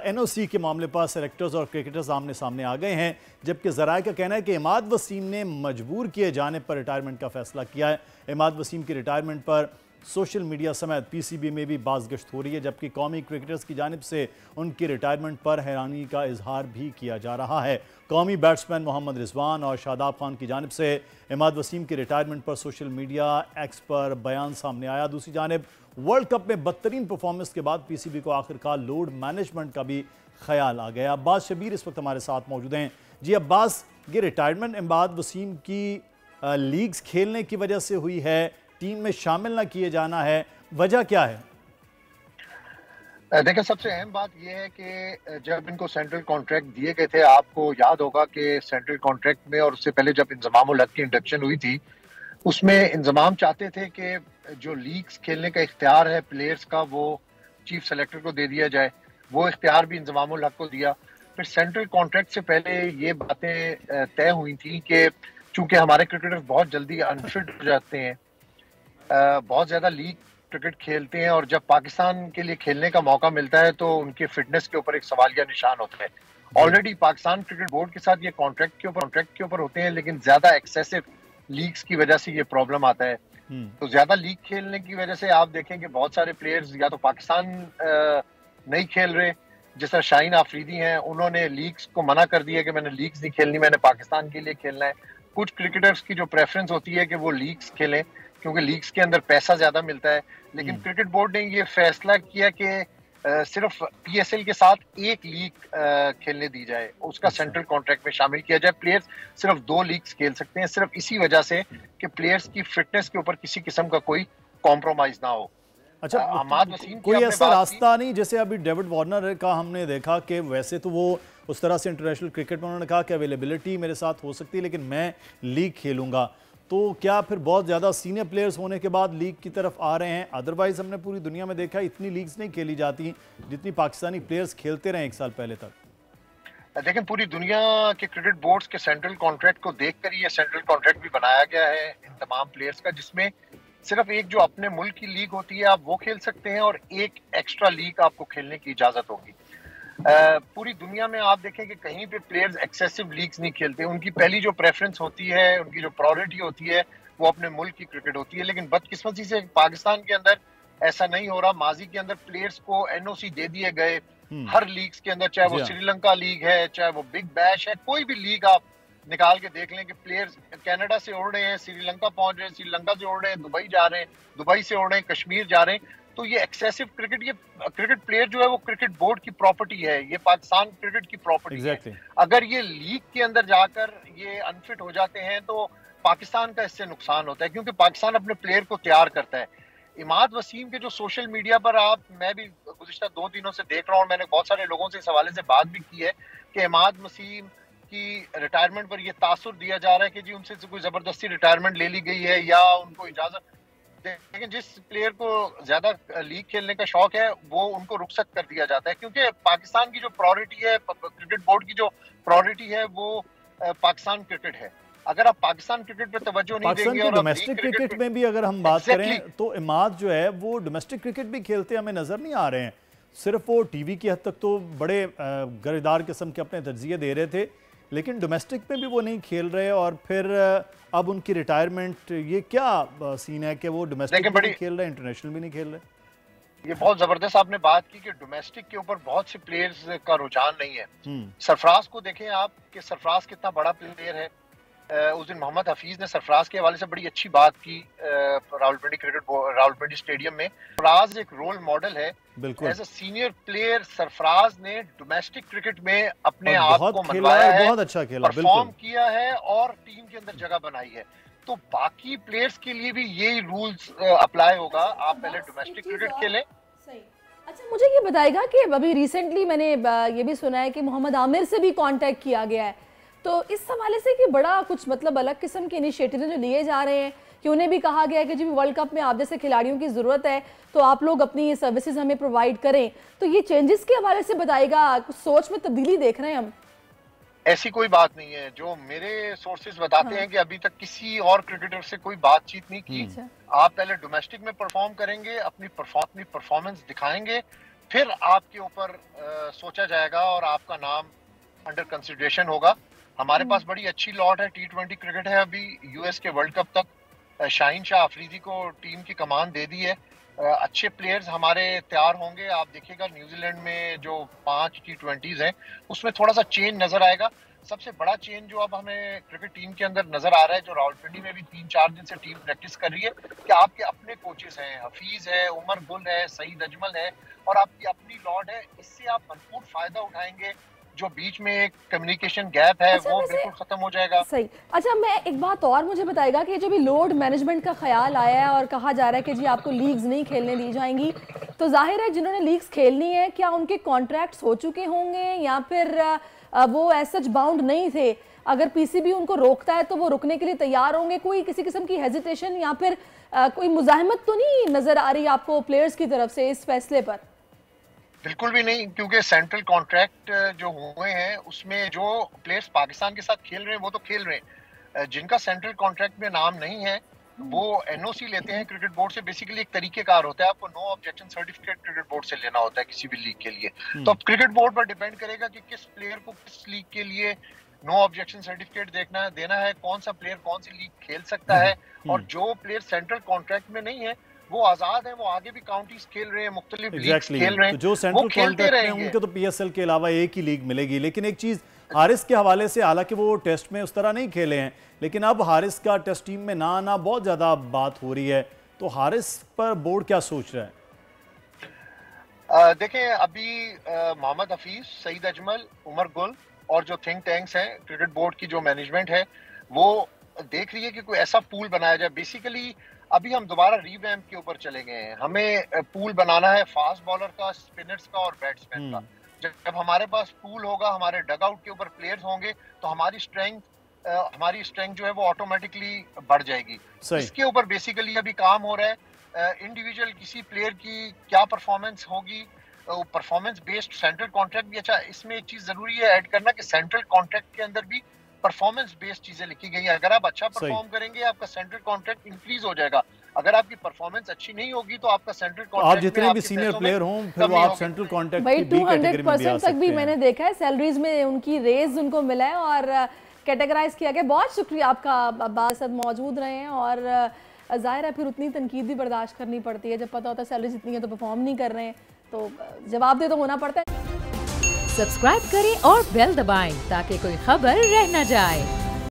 NOC के मामले पर सेलेक्टर्स और क्रिकेटर्स आमने सामने आ गए हैं, जबकि ज़राए का कहना है कि इमाद वसीम ने मजबूर किए जाने पर रिटायरमेंट का फैसला किया है। इमाद वसीम की रिटायरमेंट पर सोशल मीडिया समेत पीसीबी में भी बाज़गश्त हो रही है, जबकि कौमी क्रिकेटर्स की जानिब से उनकी रिटायरमेंट पर हैरानी का इजहार भी किया जा रहा है। कौमी बैट्समैन मोहम्मद रिजवान और शादाब खान की जानिब से इमाद वसीम की रिटायरमेंट पर सोशल मीडिया एक्स पर बयान सामने आया। दूसरी जानिब वर्ल्ड कप में बदतरीन परफॉर्मेंस के बाद पीसीबी को आखिरकार लोड मैनेजमेंट का भी ख्याल आ गया। अब्बास शबीर इस वक्त हमारे साथ मौजूद हैं। जी अब्बास, ये रिटायरमेंट इमाद वसीम की लीग्स खेलने की वजह से हुई है, टीम में शामिल ना किए जाना है, वजह क्या है? देखिए, सबसे अहम बात यह है कि जब इनको सेंट्रल कॉन्ट्रैक्ट दिए गए थे, आपको याद होगा कि सेंट्रल कॉन्ट्रैक्ट में और उससे पहले जब इंजमाम उल हक की इंडक्शन हुई थी, उसमें इंजमाम चाहते थे कि जो लीग्स खेलने का इख्तियार है प्लेयर्स का, वो चीफ सेलेक्टर को दे दिया जाए। वो इख्तियार भी इंजमाम उल हक को दिया। फिर सेंट्रल कॉन्ट्रैक्ट से पहले ये बातें तय हुई थी कि चूंकि हमारे क्रिकेटर्स बहुत जल्दी अनफिट हो जाते हैं, बहुत ज्यादा लीग क्रिकेट खेलते हैं, और जब पाकिस्तान के लिए खेलने का मौका मिलता है तो उनके फिटनेस के ऊपर एक सवालिया निशान होता है। ऑलरेडी पाकिस्तान क्रिकेट बोर्ड के साथ ये कॉन्ट्रैक्ट के ऊपर होते हैं, लेकिन ज्यादा एक्सेसिव लीग्स की वजह से ये प्रॉब्लम आता है। तो ज्यादा लीग खेलने की वजह से आप देखें कि बहुत सारे प्लेयर्स या तो पाकिस्तान नहीं खेल रहे, जिस तरह शाहीन आफरीदी हैं, उन्होंने लीग्स को मना कर दिया कि मैंने लीग्स नहीं खेलनी, मैंने पाकिस्तान के लिए खेलना है। कुछ क्रिकेटर्स की जो प्रेफरेंस होती है कि वो लीग्स खेलें क्योंकि लीग्स के अंदर पैसा ज्यादा मिलता है, लेकिन क्रिकेट बोर्ड ने ये फैसला किया कि सिर्फ पीएसएल के साथ एक लीग खेलने दी जाए, उसका सेंट्रल कॉन्ट्रैक्ट में शामिल किया जाए। प्लेयर्स सिर्फ 2 लीग्स खेल सकते हैं, सिर्फ इसी वजह से कि प्लेयर्स की फिटनेस के ऊपर किसी किस्म का कोई कॉम्प्रोमाइज ना हो। अच्छा, अहमद वसीम कोई ऐसा रास्ता नहीं? जैसे अभी डेविड वार्नर का हमने देखा कि वैसे तो वो उस तरह से इंटरनेशनल क्रिकेट में उन्होंने कहा कि अवेलेबिलिटी मेरे साथ हो सकती है, लेकिन मैं लीग खेलूंगा। तो क्या फिर बहुत ज़्यादा सीनियर प्लेयर्स होने के बाद लीग की तरफ आ रहे हैं? अदरवाइज हमने पूरी दुनिया में देखा इतनी लीग्स नहीं खेली जाती जितनी पाकिस्तानी प्लेयर्स खेलते रहे एक साल पहले तक। लेकिन पूरी दुनिया के क्रिकेट बोर्ड्स के सेंट्रल कॉन्ट्रैक्ट को देखकर ये सेंट्रल कॉन्ट्रैक्ट भी बनाया गया है इन तमाम प्लेयर्स का, जिसमें सिर्फ एक जो अपने मुल्क की लीग होती है आप वो खेल सकते हैं, और एक एक्स्ट्रा लीग आपको खेलने की इजाजत होगी। पूरी दुनिया में आप देखें कि कहीं पे प्लेयर्स एक्सेसिव लीग्स नहीं खेलते। उनकी पहली जो प्रेफरेंस होती है, उनकी जो प्रायोरिटी होती है, वो अपने मुल्क की क्रिकेट होती है। लेकिन बदकिस्मती से पाकिस्तान के अंदर ऐसा नहीं हो रहा। माजी के अंदर प्लेयर्स को एनओसी दे दिए गए हर लीग्स के अंदर, चाहे वो श्रीलंका लीग है, चाहे वो बिग बैश है, कोई भी लीग आप निकाल के देख लें कि प्लेयर्स कनाडा से उड़ रहे हैं, श्रीलंका पहुंच रहे हैं, श्रीलंका से उड़ रहे हैं, दुबई जा रहे हैं, दुबई से उड़ रहे हैं, कश्मीर जा रहे हैं। तो ये एक्सेसिव क्रिकेट, ये क्रिकेट प्लेयर जो है वो क्रिकेट बोर्ड की प्रॉपर्टी है, ये पाकिस्तान क्रिकेट की प्रॉपर्टी है। अगर ये लीग के अंदर जाकर ये अनफिट हो जाते हैं तो पाकिस्तान का इससे नुकसान होता है, क्योंकि पाकिस्तान अपने प्लेयर को तैयार करता है। इमाद वसीम के जो सोशल मीडिया पर मैं भी गुज़िश्ता 2 दिनों से देख रहा हूँ, मैंने बहुत सारे लोगों से इस हवाले से बात भी की है कि इमाद वसीम की रिटायरमेंट पर यह तासुर दिया जा रहा है कि जी उनसे कोई जबरदस्ती रिटायरमेंट ले ली गई है या उनको इजाजत। लेकिन जिस प्लेयर को ज्यादा लीग खेलने का शौक है वो उनको रुखसत कर दिया जाता है, क्योंकि पाकिस्तान की जो प्रायोरिटी है, क्रिकेट बोर्ड की जो प्रायोरिटी है, वो पाकिस्तान क्रिकेट है। अगर आप पाकिस्तान क्रिकेट पे तवज्जो नहीं देंगे और डोमेस्टिक क्रिकेट में भी अगर हम बात करें तो इमाद जो है वो डोमेस्टिक क्रिकेट भी खेलते हमें नजर नहीं आ रहे हैं। सिर्फ वो टीवी की हद तक तो बड़े गरेदार किस्म के अपने तर्जिए दे रहे थे, लेकिन डोमेस्टिक में भी वो नहीं खेल रहे। और फिर अब उनकी रिटायरमेंट, ये क्या सीन है कि वो डोमेस्टिक भी नहीं खेल रहे, इंटरनेशनल भी नहीं खेल रहे? ये बहुत जबरदस्त आपने बात की कि डोमेस्टिक के ऊपर बहुत से प्लेयर्स का रुझान नहीं है। सरफराज को देखें आप कि सरफराज कितना बड़ा प्लेयर है। उस दिन मोहम्मद हफीज ने सरफराज के हवाले से बड़ी अच्छी बात की रावलपिंडी स्टेडियम में। सरफराज एक रोल मॉडल है as a senior player. Sarfaraz ने डोमेस्टिक क्रिकेट में अपने आप को मनवाया है, बहुत अच्छा खेला, परफॉर्म किया है और टीम के अंदर जगह बनाई है। तो बाकी प्लेयर्स के लिए भी यही रूल्स अप्लाई होगा। आप पहले डोमेस्टिक क्रिकेट खेलें। अच्छा, मुझे ये बताएगा कि अभी रिसेंटली मैंने ये भी सुना है कि मोहम्मद आमिर से भी कांटेक्ट किया गया है, तो इस हवाले से कि बड़ा कुछ मतलब अलग किस्म के इनिशिएटिव जो लिए जा रहे हैं कि उन्हें भी कहा गया है कि जब वर्ल्ड कप में आप जैसे खिलाड़ियों की ज़रूरत है तो आप लोग अपनी ये सर्विसेज हमें प्रोवाइड करें। तो ये चेंजेस के हवाले से बताएगा, कुछ सोच में तब्दीली देख रहे हैं हम? ऐसी कोई बात नहीं है। जो मेरे सोर्सेज बताते हैं कि अभी तक किसी और क्रिकेटर से कोई बातचीत नहीं की। आप पहले डोमेस्टिक में परफॉर्म करेंगे, अपनी परफॉर्मेंस दिखाएंगे, फिर आपके ऊपर सोचा जाएगा और आपका नाम अंडर कंसिडरेशन होगा। हमारे पास बड़ी अच्छी लॉट है, T20 क्रिकेट है। अभी यूएस के वर्ल्ड कप तक शाहीन शाह अफरीदी को टीम की कमान दे दी है। अच्छे प्लेयर्स हमारे तैयार होंगे। आप देखिएगा न्यूजीलैंड में जो 5 T20s हैं उसमें थोड़ा सा चेंज नजर आएगा। सबसे बड़ा चेंज जो अब हमें क्रिकेट टीम के अंदर नजर आ रहा है, जो रावलपिंडी में भी 3-4 दिन से टीम प्रैक्टिस कर रही है, कि आपके अपने कोचेस हैं, हफीज है, उमर गुल है, सईद अजमल है और आपकी अपनी लॉट है। इससे आप भरपूर फायदा उठाएंगे। जो बीच में एक कम्युनिकेशन गैप है वो बिल्कुल खत्म हो जाएगा। सही। अच्छा, मैं एक बात और मुझे बताएगा कि जो भी लोड मैनेजमेंट का ख्याल आया है और कहा जा रहा है कि जी आपको लीग्स नहीं खेलने दी जाएंगी, तो जाहिर है जिन्होंने लीग्स खेलनी है क्या उनके कॉन्ट्रैक्ट्स हो चुके होंगे या फिर वो एज सच बाउंड नहीं थे? अगर पीसीबी उनको रोकता है तो वो रुकने के लिए तैयार होंगे? कोई किसी किस्म की हेजिटेशन या फिर कोई मुजाहिमत तो नहीं नजर आ रही आपको प्लेयर्स की तरफ से इस फैसले पर? बिल्कुल भी नहीं, क्योंकि सेंट्रल कॉन्ट्रैक्ट जो हुए हैं उसमें जो प्लेयर्स पाकिस्तान के साथ खेल रहे हैं वो तो खेल रहे हैं। जिनका सेंट्रल कॉन्ट्रैक्ट में नाम नहीं है वो एनओसी लेते हैं क्रिकेट बोर्ड से। बेसिकली एक तरीकेकार होता है, आपको no objection certificate cricket board से लेना होता है किसी भी लीग के लिए। तो अब क्रिकेट बोर्ड पर डिपेंड करेगा कि किस प्लेयर को किस लीग के लिए नो ऑब्जेक्शन सर्टिफिकेट देना है, कौन सा प्लेयर कौन सी लीग खेल सकता है। और जो प्लेयर सेंट्रल कॉन्ट्रैक्ट में नहीं है वो आजाद है, वो आगे भी काउंटीज खेल रहे हैं, मुख्तलिफ लीग्स खेल रहे हैं। तो जो सेंट्रल कॉन्ट्रैक्ट में उनके तो पीएसएल के अलावा एक ही लीग मिलेगी। लेकिन एक चीज हारिस के हवाले से, हालांकि वो टेस्ट में उस तरह नहीं खेले हैं, लेकिन अब हारिस का टेस्ट टीम में ना आना बहुत ज्यादा बात हो रही है, तो हारिस पर बोर्ड क्या सोच रहा है? देखें, अभी मोहम्मद हफीज, सईद अजमल, उमर गुल और जो थिंक टैंक्स हैं क्रिकेट बोर्ड की, जो मैनेजमेंट है वो देख रही है कि कोई ऐसा पूल बनाया जाए। बेसिकली अभी हम दोबारा रीवैम्प के ऊपर चले गए हैं। हमें पूल बनाना है फास्ट बॉलर का, स्पिनर्स का और बैट्समैन का। जब हमारे पास पूल होगा, हमारे डगआउट के ऊपर प्लेयर्स होंगे, तो हमारी स्ट्रेंथ जो है वो ऑटोमेटिकली बढ़ जाएगी। इसके ऊपर बेसिकली अभी काम हो रहा है। इंडिविजुअल किसी प्लेयर की क्या परफॉर्मेंस होगी, परफॉर्मेंस बेस्ड सेंट्रल कॉन्ट्रैक्ट भी अच्छा। इसमें एक चीज जरूरी है ऐड करना कि सेंट्रल कॉन्ट्रैक्ट के अंदर भी परफॉर्मेंस बेस्ड चीजें लिखी गई है। अगर आप अच्छा परफॉर्म करेंगे आपका सेंट्रल कॉन्ट्रैक्ट इंक्रीज हो जाएगा। अगर आपकी परफॉर्मेंस अच्छी नहीं होगी तो आपका सेंट्रल कॉन्ट्रैक्ट, आप जितने भी सीनियर प्लेयर हों फिर वो आप सेंट्रल कॉन्ट्रैक्ट की बी कैटेगरी में भी आ सकते हैं। 200% तक भी मैंने देखा है सैलरीज में उनकी रेज उनको मिला है और कैटेगराइज किया गया। बहुत शुक्रिया आपका, अब्बास साहब मौजूद रहे हैं। और जाहिर है फिर उतनी तनकीद भी बर्दाश्त करनी पड़ती है, जब पता होता है सैलरीज इतनी है तो परफॉर्म नहीं कर रहे हैं, तो जवाब दे तो होना पड़ता है। सब्सक्राइब करें और बेल दबाएं ताकि कोई खबर रह न जाए।